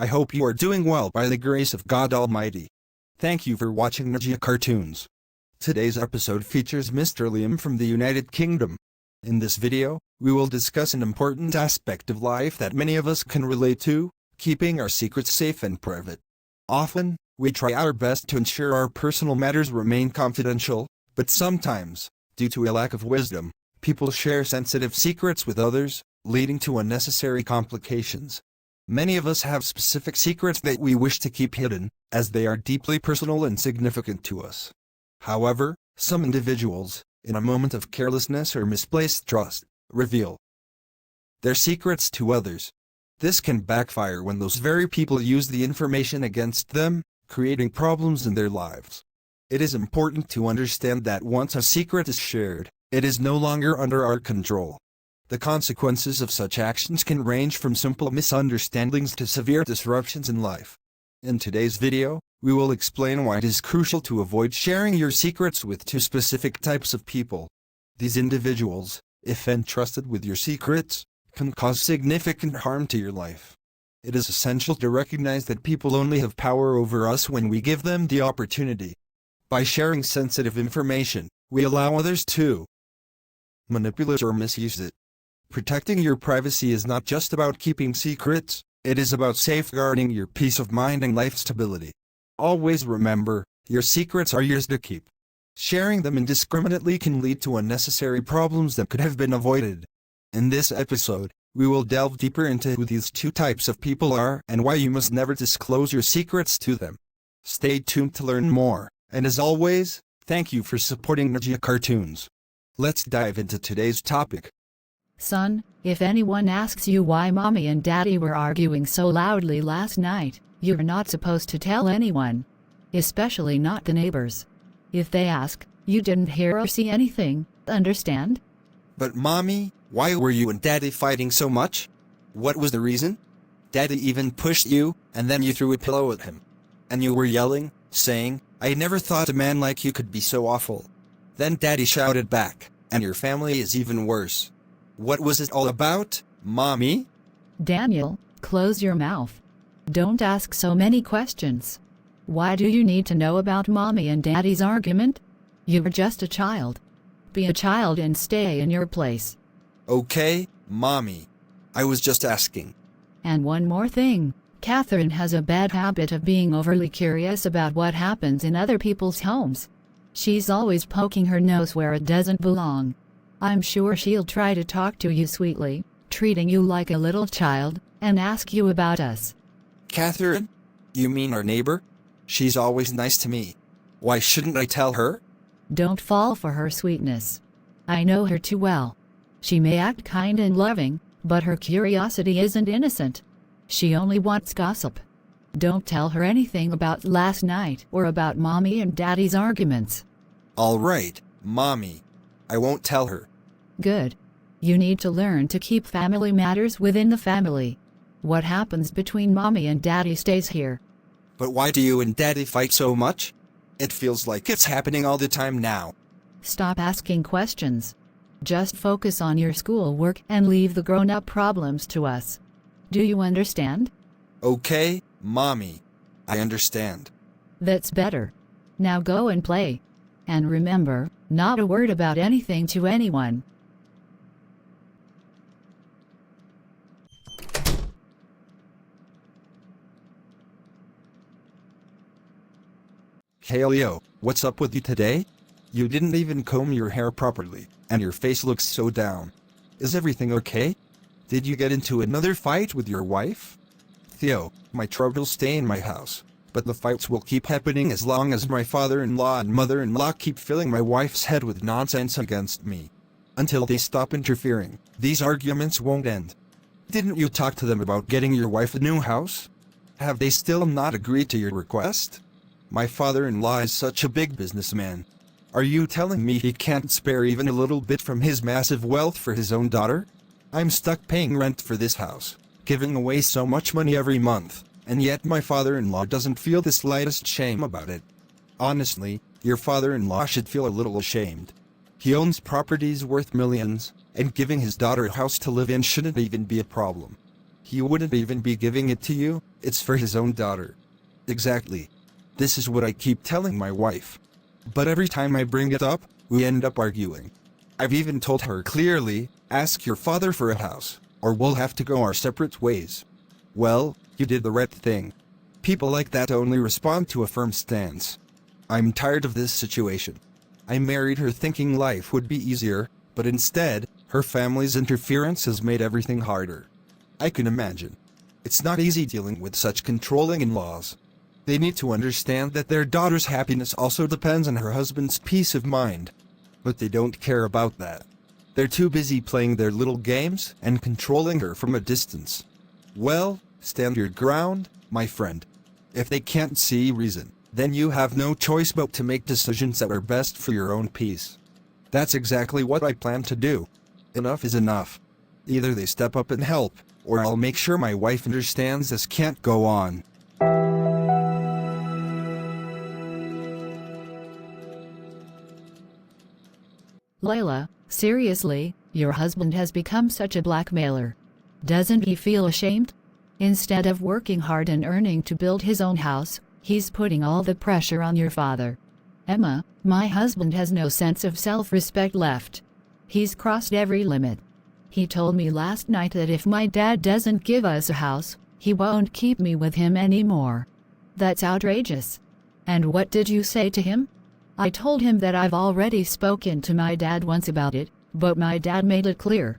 I hope you are doing well by the grace of God Almighty. Thank you for watching Cartoons. Today's episode features Mr. Liam from the United Kingdom. In this video, we will discuss an important aspect of life that many of us can relate to, keeping our secrets safe and private. Often, we try our best to ensure our personal matters remain confidential, but sometimes, due to a lack of wisdom, people share sensitive secrets with others, leading to unnecessary complications. Many of us have specific secrets that we wish to keep hidden, as they are deeply personal and significant to us. However, some individuals, in a moment of carelessness or misplaced trust, reveal their secrets to others. This can backfire when those very people use the information against them, creating problems in their lives. It is important to understand that once a secret is shared, it is no longer under our control. The consequences of such actions can range from simple misunderstandings to severe disruptions in life. In today's video, we will explain why it is crucial to avoid sharing your secrets with two specific types of people. These individuals, if entrusted with your secrets, can cause significant harm to your life. It is essential to recognize that people only have power over us when we give them the opportunity. By sharing sensitive information, we allow others to manipulate or misuse it. Protecting your privacy is not just about keeping secrets, it is about safeguarding your peace of mind and life stability. Always remember, your secrets are yours to keep. Sharing them indiscriminately can lead to unnecessary problems that could have been avoided. In this episode, we will delve deeper into who these two types of people are and why you must never disclose your secrets to them. Stay tuned to learn more, and as always, thank you for supporting Cartoons. Let's dive into today's topic. Son, if anyone asks you why Mommy and Daddy were arguing so loudly last night, you're not supposed to tell anyone. Especially not the neighbors. If they ask, you didn't hear or see anything, understand? But Mommy, why were you and Daddy fighting so much? What was the reason? Daddy even pushed you, and then you threw a pillow at him. And you were yelling, saying, "I never thought a man like you could be so awful." Then Daddy shouted back, "And your family is even worse." What was it all about, Mommy? Daniel, close your mouth. Don't ask so many questions. Why do you need to know about Mommy and Daddy's argument? You're just a child. Be a child and stay in your place. Okay, Mommy. I was just asking. And one more thing, Catherine has a bad habit of being overly curious about what happens in other people's homes. She's always poking her nose where it doesn't belong. I'm sure she'll try to talk to you sweetly, treating you like a little child, and ask you about us. Catherine? You mean our neighbor? She's always nice to me. Why shouldn't I tell her? Don't fall for her sweetness. I know her too well. She may act kind and loving, but her curiosity isn't innocent. She only wants gossip. Don't tell her anything about last night or about Mommy and Daddy's arguments. All right, Mommy. I won't tell her. Good. You need to learn to keep family matters within the family. What happens between Mommy and Daddy stays here. But why do you and Daddy fight so much? It feels like it's happening all the time now. Stop asking questions. Just focus on your schoolwork and leave the grown-up problems to us. Do you understand? Okay, Mommy. I understand. That's better. Now go and play. And remember, not a word about anything to anyone. Hey Leo, what's up with you today? You didn't even comb your hair properly, and your face looks so down. Is everything okay? Did you get into another fight with your wife? Theo, my troubles stay in my house, but the fights will keep happening as long as my father-in-law and mother-in-law keep filling my wife's head with nonsense against me. Until they stop interfering, these arguments won't end. Didn't you talk to them about getting your wife a new house? Have they still not agreed to your request? My father-in-law is such a big businessman. Are you telling me he can't spare even a little bit from his massive wealth for his own daughter? I'm stuck paying rent for this house, giving away so much money every month, and yet my father-in-law doesn't feel the slightest shame about it. Honestly, your father-in-law should feel a little ashamed. He owns properties worth millions, and giving his daughter a house to live in shouldn't even be a problem. He wouldn't even be giving it to you, it's for his own daughter. Exactly. This is what I keep telling my wife. But every time I bring it up, we end up arguing. I've even told her clearly, ask your father for a house, or we'll have to go our separate ways. Well, you did the right thing. People like that only respond to a firm stance. I'm tired of this situation. I married her thinking life would be easier, but instead, her family's interference has made everything harder. I can imagine. It's not easy dealing with such controlling in-laws. They need to understand that their daughter's happiness also depends on her husband's peace of mind. But they don't care about that. They're too busy playing their little games and controlling her from a distance. Well, stand your ground, my friend. If they can't see reason, then you have no choice but to make decisions that are best for your own peace. That's exactly what I plan to do. Enough is enough. Either they step up and help, or I'll make sure my wife understands this can't go on. Leila, seriously, your husband has become such a blackmailer. Doesn't he feel ashamed? Instead of working hard and earning to build his own house, he's putting all the pressure on your father. Emma, my husband has no sense of self-respect left. He's crossed every limit. He told me last night that if my dad doesn't give us a house, he won't keep me with him anymore. That's outrageous. And what did you say to him? I told him that I've already spoken to my dad once about it, but my dad made it clear.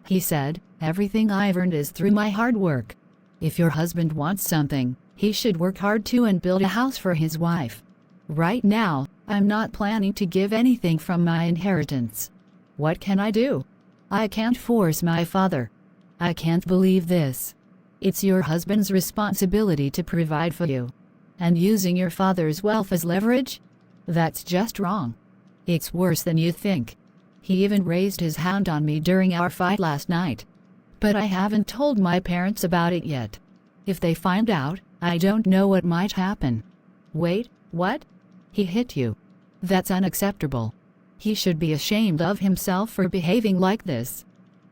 He said, everything I've earned is through my hard work. If your husband wants something, he should work hard too and build a house for his wife. Right now, I'm not planning to give anything from my inheritance. What can I do? I can't force my father. I can't believe this. It's your husband's responsibility to provide for you. And using your father's wealth as leverage? That's just wrong. It's worse than you think. He even raised his hand on me during our fight last night. But I haven't told my parents about it yet. If they find out, I don't know what might happen. Wait, what? He hit you. That's unacceptable. He should be ashamed of himself for behaving like this.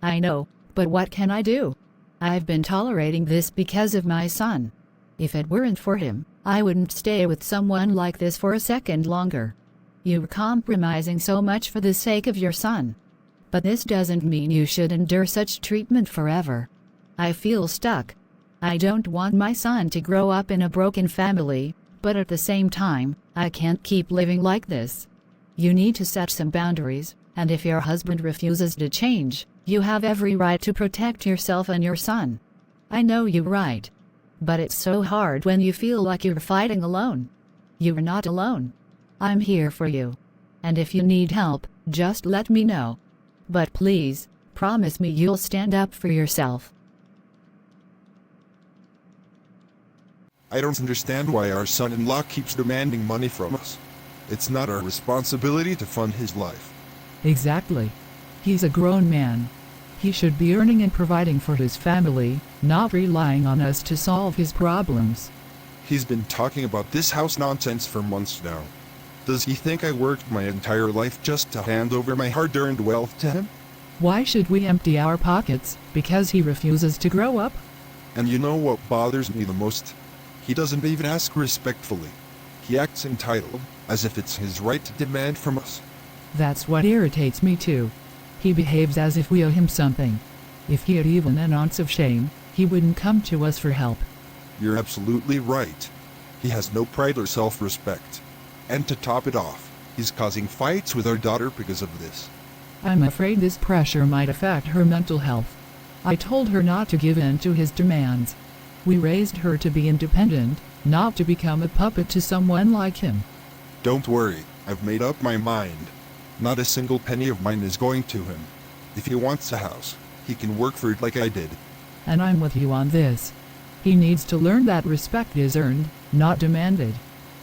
I know, but what can I do? I've been tolerating this because of my son. If it weren't for him, I wouldn't stay with someone like this for a second longer. You're compromising so much for the sake of your son. But this doesn't mean you should endure such treatment forever. I feel stuck. I don't want my son to grow up in a broken family, but at the same time, I can't keep living like this. You need to set some boundaries, and if your husband refuses to change, you have every right to protect yourself and your son. I know you're right. But it's so hard when you feel like you're fighting alone. You're not alone. I'm here for you. And if you need help, just let me know. But please, promise me you'll stand up for yourself. I don't understand why our son-in-law keeps demanding money from us. It's not our responsibility to fund his life. Exactly. He's a grown man. He should be earning and providing for his family, not relying on us to solve his problems. He's been talking about this house nonsense for months now. Does he think I worked my entire life just to hand over my hard-earned wealth to him? Why should we empty our pockets because he refuses to grow up? And you know what bothers me the most? He doesn't even ask respectfully. He acts entitled, as if it's his right to demand from us. That's what irritates me too. He behaves as if we owe him something. If he had even an ounce of shame, he wouldn't come to us for help. You're absolutely right. He has no pride or self-respect. And to top it off, he's causing fights with our daughter because of this. I'm afraid this pressure might affect her mental health. I told her not to give in to his demands. We raised her to be independent, not to become a puppet to someone like him. Don't worry, I've made up my mind. Not a single penny of mine is going to him. If he wants a house, he can work for it like I did. And I'm with you on this. He needs to learn that respect is earned, not demanded.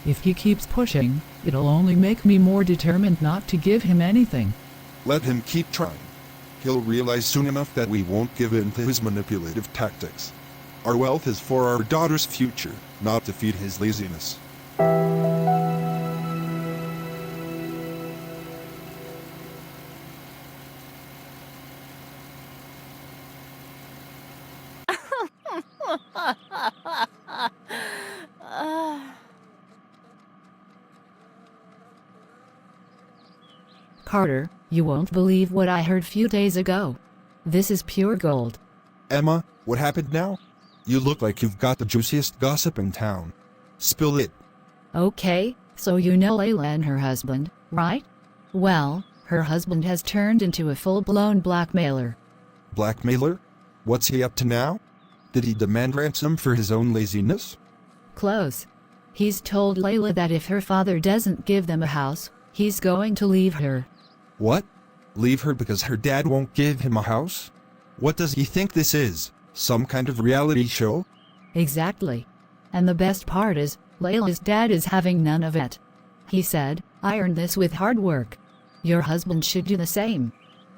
If he keeps pushing, it'll only make me more determined not to give him anything. Let him keep trying. He'll realize soon enough that we won't give in to his manipulative tactics. Our wealth is for our daughter's future, not to feed his laziness. Carter, you won't believe what I heard few days ago. This is pure gold. Emma, what happened now? You look like you've got the juiciest gossip in town. Spill it. Okay, so you know Leila and her husband, right? Well, her husband has turned into a full-blown blackmailer. Blackmailer? What's he up to now? Did he demand ransom for his own laziness? Close. He's told Leila that if her father doesn't give them a house, he's going to leave her. What? Leave her because her dad won't give him a house? What does he think this is? Some kind of reality show? Exactly. And the best part is, Leila's dad is having none of it. He said, I earned this with hard work. Your husband should do the same.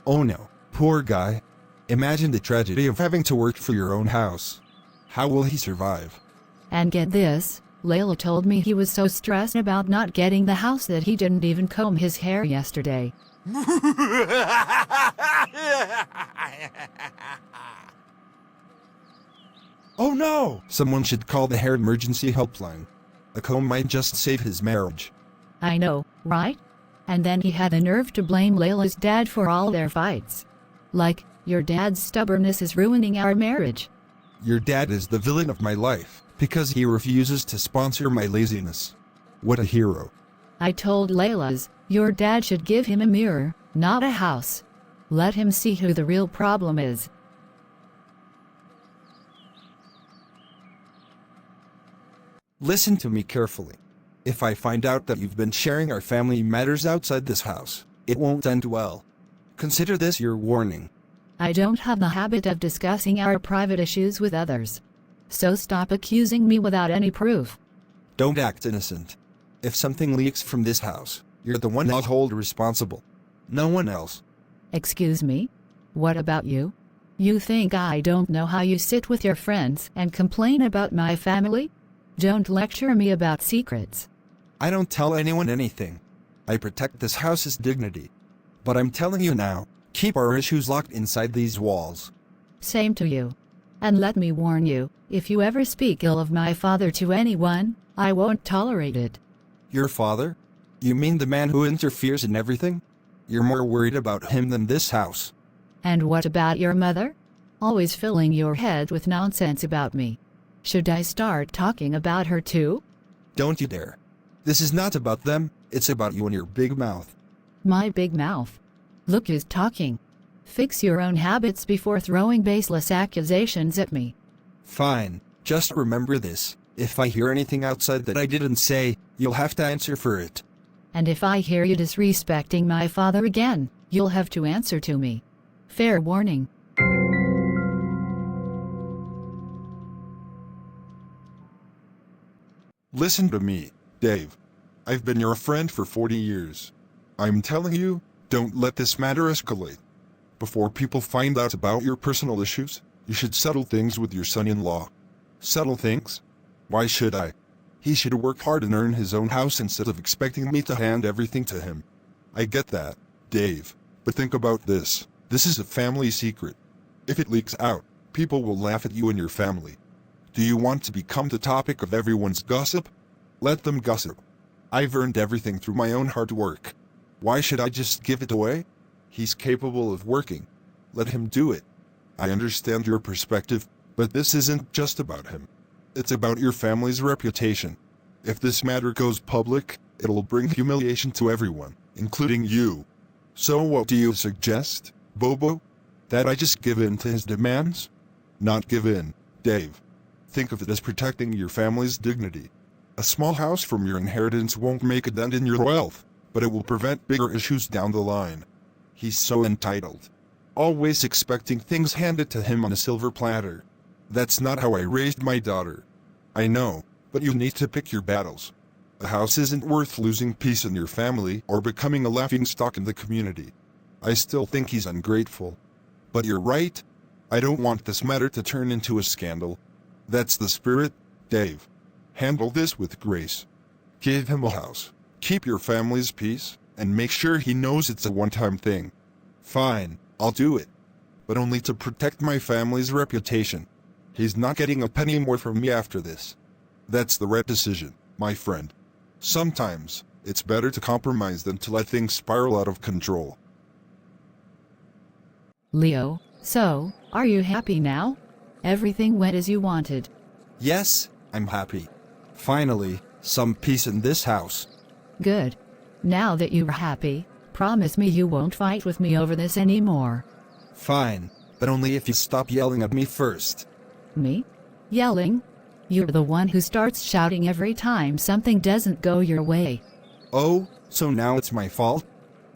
Oh no, poor guy. Imagine the tragedy of having to work for your own house. How will he survive? And get this, Leila told me he was so stressed about not getting the house that he didn't even comb his hair yesterday. Oh no! Someone should call the hair emergency helpline. A comb might just save his marriage. I know, right? And then he had the nerve to blame Leila's dad for all their fights. Like, your dad's stubbornness is ruining our marriage. Your dad is the villain of my life, because he refuses to sponsor my laziness. What a hero. I told Leila's, your dad should give him a mirror, not a house. Let him see who the real problem is. Listen to me carefully. If I find out that you've been sharing our family matters outside this house, it won't end well. Consider this your warning. I don't have the habit of discussing our private issues with others. So stop accusing me without any proof. Don't act innocent. If something leaks from this house, you're the one I'll hold responsible. No one else. Excuse me? What about you? You think I don't know how you sit with your friends and complain about my family? Don't lecture me about secrets. I don't tell anyone anything. I protect this house's dignity. But I'm telling you now, keep our issues locked inside these walls. Same to you. And let me warn you, if you ever speak ill of my father to anyone, I won't tolerate it. Your father? You mean the man who interferes in everything? You're more worried about him than this house. And what about your mother? Always filling your head with nonsense about me. Should I start talking about her too? Don't you dare. This is not about them, it's about you and your big mouth. My big mouth. Look who's talking. Fix your own habits before throwing baseless accusations at me. Fine, just remember this. If I hear anything outside that I didn't say, you'll have to answer for it. And if I hear you disrespecting my father again, you'll have to answer to me. Fair warning. Listen to me, Dave. I've been your friend for 40 years. I'm telling you, don't let this matter escalate. Before people find out about your personal issues, you should settle things with your son-in-law. Settle things? Why should I? He should work hard and earn his own house instead of expecting me to hand everything to him. I get that, Dave, but think about this. This is a family secret. If it leaks out, people will laugh at you and your family. Do you want to become the topic of everyone's gossip? Let them gossip. I've earned everything through my own hard work. Why should I just give it away? He's capable of working. Let him do it. I understand your perspective, but this isn't just about him. It's about your family's reputation. If this matter goes public, it'll bring humiliation to everyone, including you. So what do you suggest, Bobo? That I just give in to his demands? Not give in, Dave. Think of it as protecting your family's dignity. A small house from your inheritance won't make a dent in your wealth, but it will prevent bigger issues down the line. He's so entitled. Always expecting things handed to him on a silver platter. That's not how I raised my daughter. I know, but you need to pick your battles. A house isn't worth losing peace in your family or becoming a laughingstock in the community. I still think he's ungrateful. But you're right. I don't want this matter to turn into a scandal. That's the spirit, Dave. Handle this with grace. Give him a house. Keep your family's peace, and make sure he knows it's a one-time thing. Fine, I'll do it. But only to protect my family's reputation. He's not getting a penny more from me after this. That's the right decision, my friend. Sometimes, It's better to compromise than to let things spiral out of control. Leo, so, are you happy now? Everything went as you wanted. Yes, I'm happy. Finally, some peace in this house. Good. Now that you're happy, promise me you won't fight with me over this anymore. Fine, but only if you stop yelling at me first. Me? Yelling? You're the one who starts shouting every time something doesn't go your way. Oh, so now it's my fault?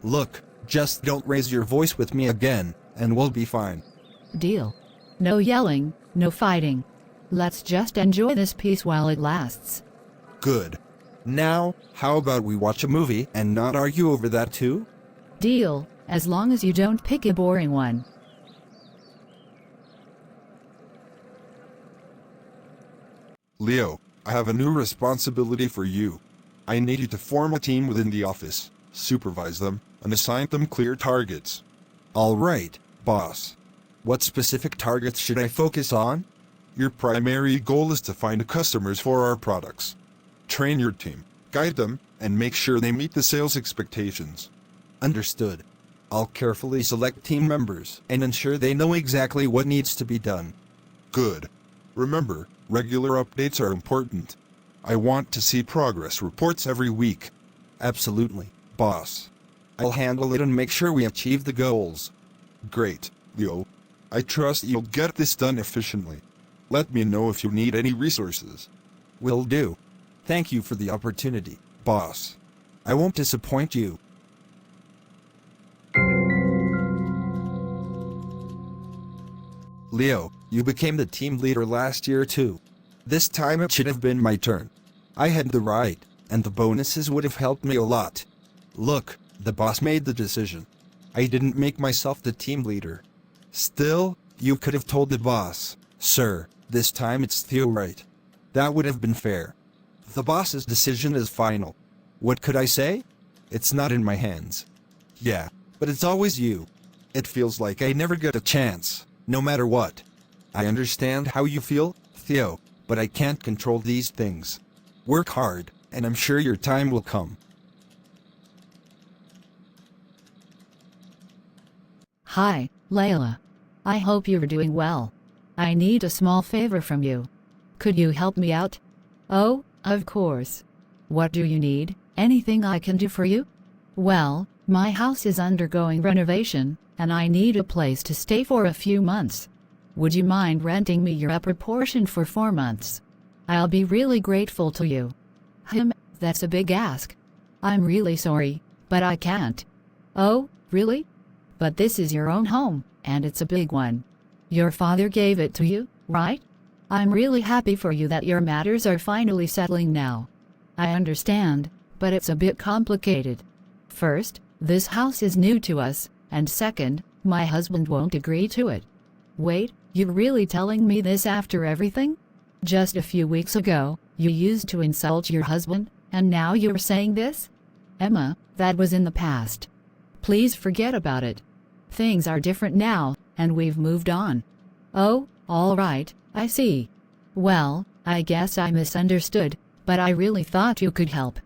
Look, just don't raise your voice with me again, and we'll be fine. Deal. No yelling, no fighting. Let's just enjoy this peace while it lasts. Good. Now, how about we watch a movie and not argue over that too? Deal, as long as you don't pick a boring one. Leo, I have a new responsibility for you. I need you to form a team within the office, supervise them, and assign them clear targets. All right, boss. What specific targets should I focus on? Your primary goal is to find customers for our products. Train your team, guide them, and make sure they meet the sales expectations. Understood. I'll carefully select team members and ensure they know exactly what needs to be done. Good. Remember, regular updates are important. I want to see progress reports every week. Absolutely, boss. I'll handle it and make sure we achieve the goals. Great, Leo. I trust you'll get this done efficiently. Let me know if you need any resources. Will do. Thank you for the opportunity, boss. I won't disappoint you. Leo, you became the team leader last year too. This time it should have been my turn. I had the right, and the bonuses would have helped me a lot. Look, the boss made the decision. I didn't make myself the team leader. Still, you could have told the boss, "Sir, this time it's Theo, right?" That would have been fair. The boss's decision is final. What could I say? It's not in my hands. Yeah, but it's always you. It feels like I never get a chance, no matter what. I understand how you feel, Theo, but I can't control these things. Work hard, and I'm sure your time will come. Hi, Leila. I hope you're doing well. I need a small favor from you. Could you help me out? Oh, of course. What do you need? Anything I can do for you? Well, my house is undergoing renovation, and I need a place to stay for a few months. Would you mind renting me your upper portion for 4 months? I'll be really grateful to you. That's a big ask. I'm really sorry, but I can't. Oh, really? But this is your own home, and it's a big one. Your father gave it to you, right? I'm really happy for you that your matters are finally settling now. I understand, but it's a bit complicated. First, this house is new to us, and second, my husband won't agree to it. Wait, you're really telling me this after everything? Just a few weeks ago, you used to insult your husband, and now you're saying this? Emma, that was in the past. Please forget about it. Things are different now, and we've moved on. Oh, all right, I see. Well, I guess I misunderstood, but I really thought you could help.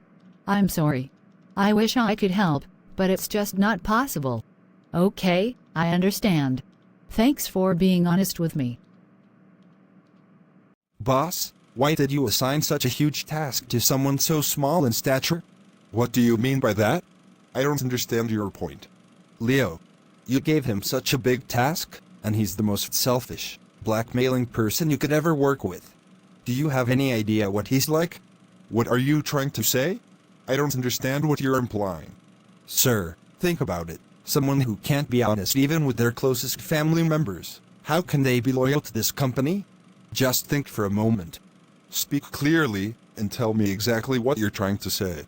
I'm sorry. I wish I could help, but it's just not possible. Okay, I understand. Thanks for being honest with me. Boss, why did you assign such a huge task to someone so small in stature? What do you mean by that? I don't understand your point. Leo, you gave him such a big task, and he's the most selfish, blackmailing person you could ever work with. Do you have any idea what he's like? What are you trying to say? I don't understand what you're implying. Sir, think about it. Someone who can't be honest even with their closest family members. How can they be loyal to this company? Just think for a moment. Speak clearly, and tell me exactly what you're trying to say.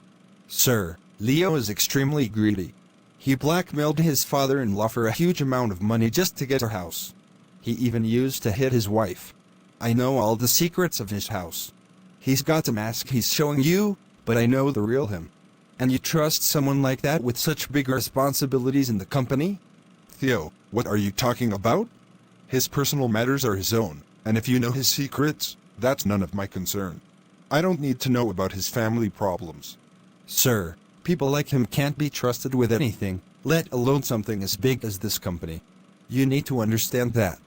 Sir, Leo is extremely greedy. He blackmailed his father-in-law for a huge amount of money just to get her house. He even used to hit his wife. I know all the secrets of his house. He's got a mask he's showing you, but I know the real him. And you trust someone like that with such big responsibilities in the company? Theo, what are you talking about? His personal matters are his own, and if you know his secrets, that's none of my concern. I don't need to know about his family problems. Sir, People like him can't be trusted with anything, let alone something as big as this company. You need to understand that.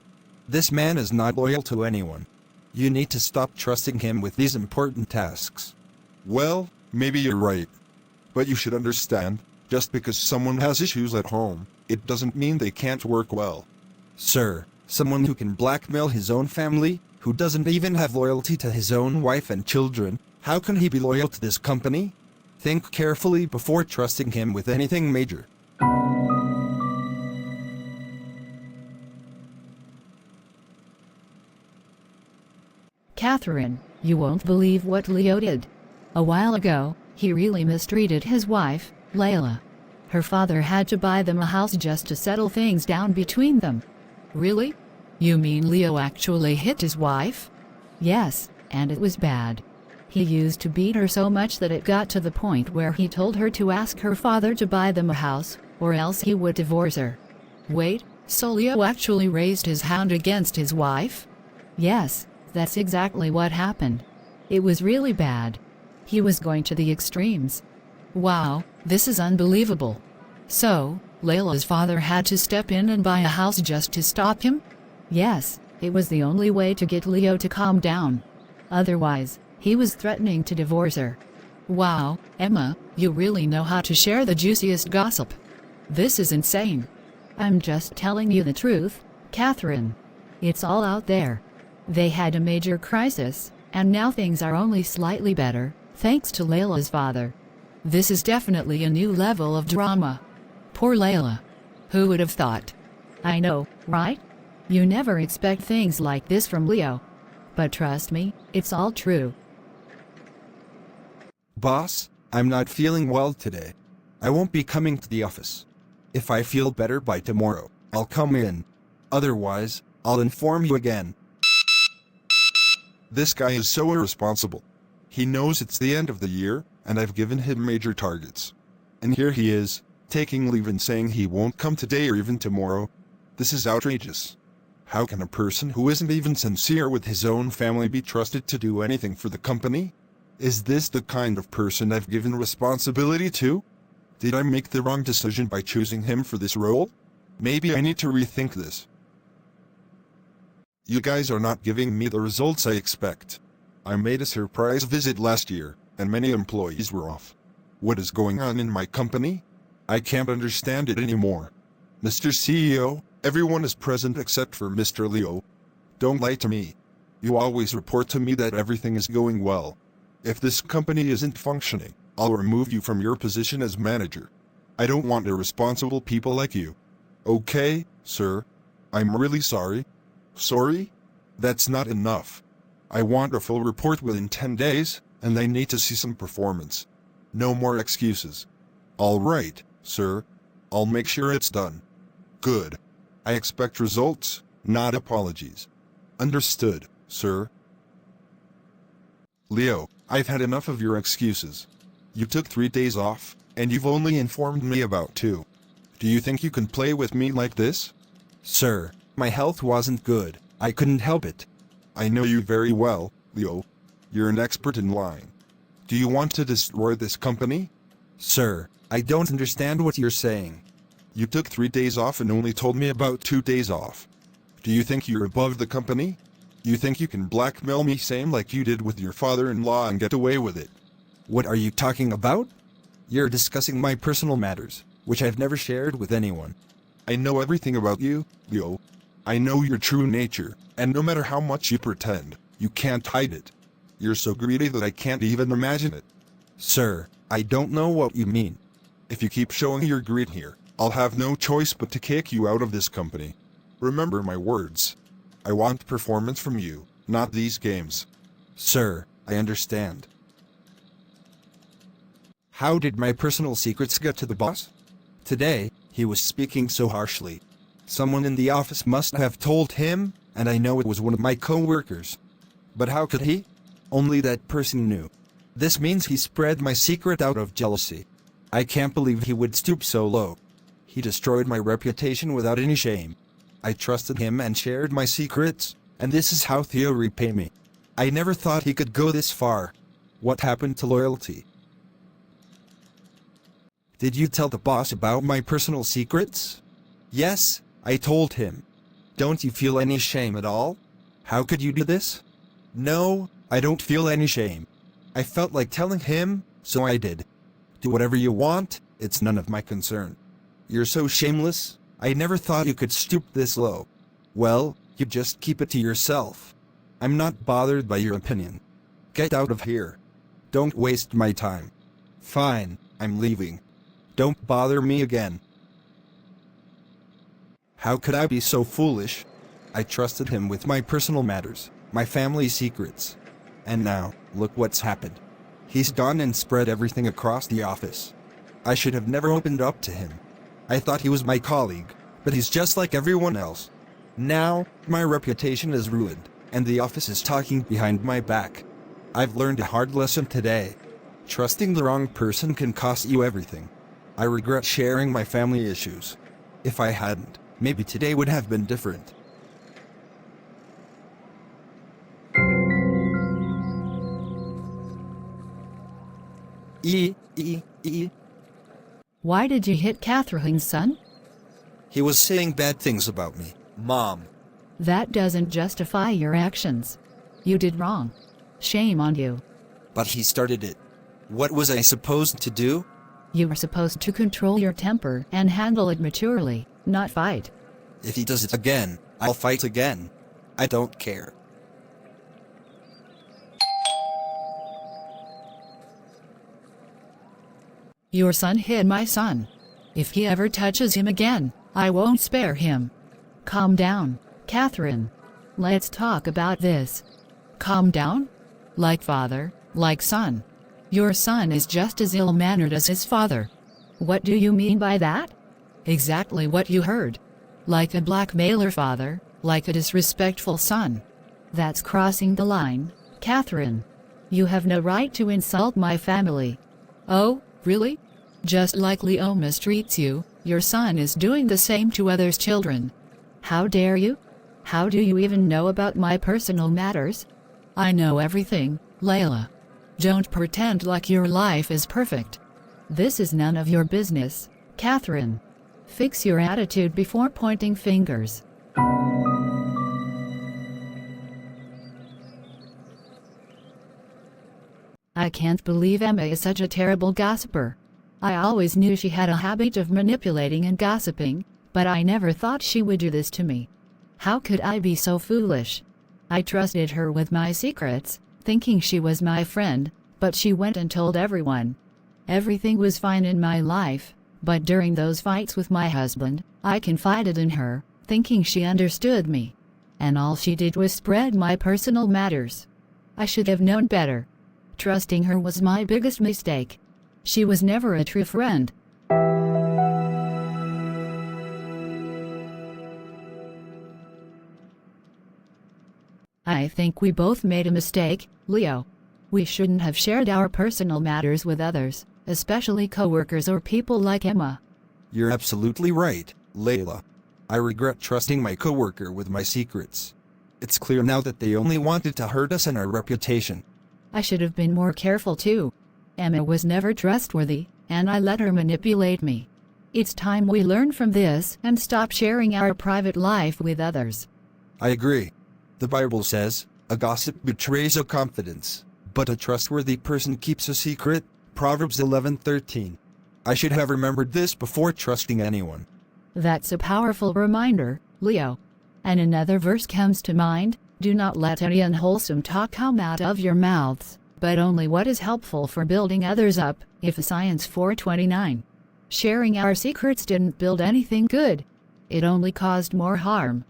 This man is not loyal to anyone. You need to stop trusting him with these important tasks. Well, maybe you're right. But you should understand, just because someone has issues at home, it doesn't mean they can't work well. Sir, someone who can blackmail his own family, who doesn't even have loyalty to his own wife and children, how can he be loyal to this company? Think carefully before trusting him with anything major. Catherine, you won't believe what Leo did. A while ago, he really mistreated his wife, Leila. Her father had to buy them a house just to settle things down between them. Really? You mean Leo actually hit his wife? Yes, and it was bad. He used to beat her so much that it got to the point where he told her to ask her father to buy them a house, or else he would divorce her. Wait, so Leo actually raised his hand against his wife? Yes, that's exactly what happened. It was really bad. He was going to the extremes. Wow, this is unbelievable. So, Leila's father had to step in and buy a house just to stop him? Yes, it was the only way to get Leo to calm down. Otherwise, he was threatening to divorce her. Wow, Emma, you really know how to share the juiciest gossip. This is insane. I'm just telling you the truth, Catherine. It's all out there. They had a major crisis, and now things are only slightly better, thanks to Leila's father. This is definitely a new level of drama. Poor Leila. Who would have thought? I know, right? You never expect things like this from Leo. But trust me, it's all true. Boss, I'm not feeling well today. I won't be coming to the office. If I feel better by tomorrow, I'll come in. Otherwise, I'll inform you again. This guy is so irresponsible. He knows it's the end of the year, and I've given him major targets. And here he is, taking leave and saying he won't come today or even tomorrow. This is outrageous. How can a person who isn't even sincere with his own family be trusted to do anything for the company? Is this the kind of person I've given responsibility to? Did I make the wrong decision by choosing him for this role? Maybe I need to rethink this. You guys are not giving me the results I expect. I made a surprise visit last year, and many employees were off. What is going on in my company? I can't understand it anymore. Mr. CEO, everyone is present except for Mr. Leo. Don't lie to me. You always report to me that everything is going well. If this company isn't functioning, I'll remove you from your position as manager. I don't want irresponsible people like you. Okay, sir. I'm really sorry. Sorry? That's not enough. I want a full report within 10 days, and I need to see some performance. No more excuses. All right, sir. I'll make sure it's done. Good. I expect results, not apologies. Understood, sir. Leo, I've had enough of your excuses. You took 3 days off, and you've only informed me about 2. Do you think you can play with me like this? Sir, my health wasn't good. I couldn't help it. I know you very well, Leo. You're an expert in lying. Do you want to destroy this company? Sir, I don't understand what you're saying. You took 3 days off and only told me about 2 days off. Do you think you're above the company? You think you can blackmail me same like you did with your father-in-law and get away with it? What are you talking about? You're discussing my personal matters, which I've never shared with anyone. I know everything about you, Leo. I know your true nature, and no matter how much you pretend, you can't hide it. You're so greedy that I can't even imagine it. Sir, I don't know what you mean. If you keep showing your greed here, I'll have no choice but to kick you out of this company. Remember my words. I want performance from you, not these games. Sir, I understand. How did my personal secrets get to the boss? Today, he was speaking so harshly. Someone in the office must have told him, and I know it was one of my co-workers. But how could he? Only that person knew. This means he spread my secret out of jealousy. I can't believe he would stoop so low. He destroyed my reputation without any shame. I trusted him and shared my secrets, and this is how Theo repaid me. I never thought he could go this far. What happened to loyalty? Did you tell the boss about my personal secrets? Yes, I told him. Don't you feel any shame at all? How could you do this? No, I don't feel any shame. I felt like telling him, so I did. Do whatever you want, it's none of my concern. You're so shameless, I never thought you could stoop this low. Well, you just keep it to yourself. I'm not bothered by your opinion. Get out of here. Don't waste my time. Fine, I'm leaving. Don't bother me again. How could I be so foolish? I trusted him with my personal matters, my family secrets. And now, look what's happened. He's gone and spread everything across the office. I should have never opened up to him. I thought he was my colleague, but he's just like everyone else. Now, my reputation is ruined, and the office is talking behind my back. I've learned a hard lesson today. Trusting the wrong person can cost you everything. I regret sharing my family issues. If I hadn't, maybe today would have been different. Why did you hit Catherine's son? He was saying bad things about me, Mom. That doesn't justify your actions. You did wrong. Shame on you. But he started it. What was I supposed to do? You were supposed to control your temper and handle it maturely, not fight. If he does it again, I'll fight again. I don't care. Your son hit my son. If he ever touches him again, I won't spare him. Calm down, Catherine. Let's talk about this. Calm down? Like father, like son. Your son is just as ill-mannered as his father. What do you mean by that? Exactly what you heard. Like a blackmailer father, like a disrespectful son. That's crossing the line, Catherine. You have no right to insult my family. Oh, really? Just like Leo mistreats you, your son is doing the same to others' children. How dare you? How do you even know about my personal matters? I know everything, Leila. Don't pretend like your life is perfect. This is none of your business, Catherine. Fix your attitude before pointing fingers. I can't believe Emma is such a terrible gossiper. I always knew she had a habit of manipulating and gossiping, but I never thought she would do this to me. How could I be so foolish? I trusted her with my secrets, thinking she was my friend, but she went and told everyone. Everything was fine in my life, but during those fights with my husband, I confided in her, thinking she understood me. And all she did was spread my personal matters. I should have known better. Trusting her was my biggest mistake. She was never a true friend. I think we both made a mistake, Leo. We shouldn't have shared our personal matters with others, especially coworkers or people like Emma. You're absolutely right, Leila. I regret trusting my coworker with my secrets. It's clear now that they only wanted to hurt us and our reputation. I should have been more careful too. Emma was never trustworthy, and I let her manipulate me. It's time we learn from this and stop sharing our private life with others. I agree. The Bible says, a gossip betrays a confidence, but a trustworthy person keeps a secret. Proverbs 11:13. I should have remembered this before trusting anyone. That's a powerful reminder, Leo. And another verse comes to mind, do not let any unwholesome talk come out of your mouths, but only what is helpful for building others up, Accusations 4:29. Sharing our secrets didn't build anything good. It only caused more harm.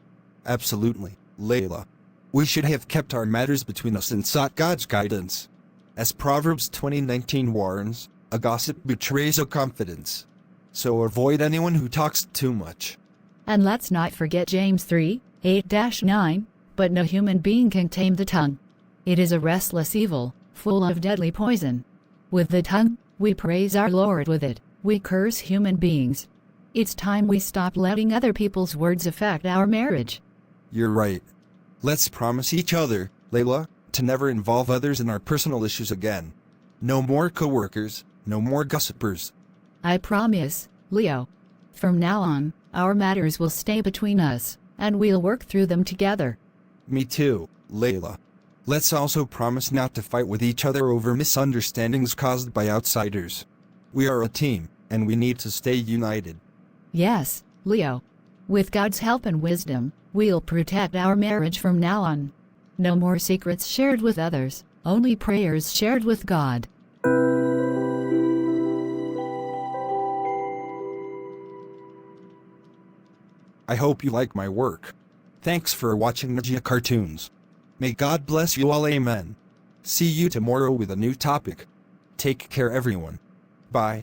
Absolutely, Leila. We should have kept our matters between us and sought God's guidance. As Proverbs 20:19 warns, a gossip betrays a confidence. So avoid anyone who talks too much. And let's not forget James 3:8-9, but no human being can tame the tongue. It is a restless evil, full of deadly poison. With the tongue, we praise our Lord, with it, we curse human beings. It's time we stop letting other people's words affect our marriage. You're right. Let's promise each other, Leila, to never involve others in our personal issues again. No more coworkers, no more gossipers. I promise, Leo. From now on, our matters will stay between us, and we'll work through them together. Me too, Leila. Let's also promise not to fight with each other over misunderstandings caused by outsiders. We are a team, and we need to stay united. Yes, Leo. With God's help and wisdom, we'll protect our marriage from now on. No more secrets shared with others, only prayers shared with God. I hope you like my work. Thanks for watching Ninja Cartoons. May God bless you all, amen. See you tomorrow with a new topic. Take care everyone. Bye.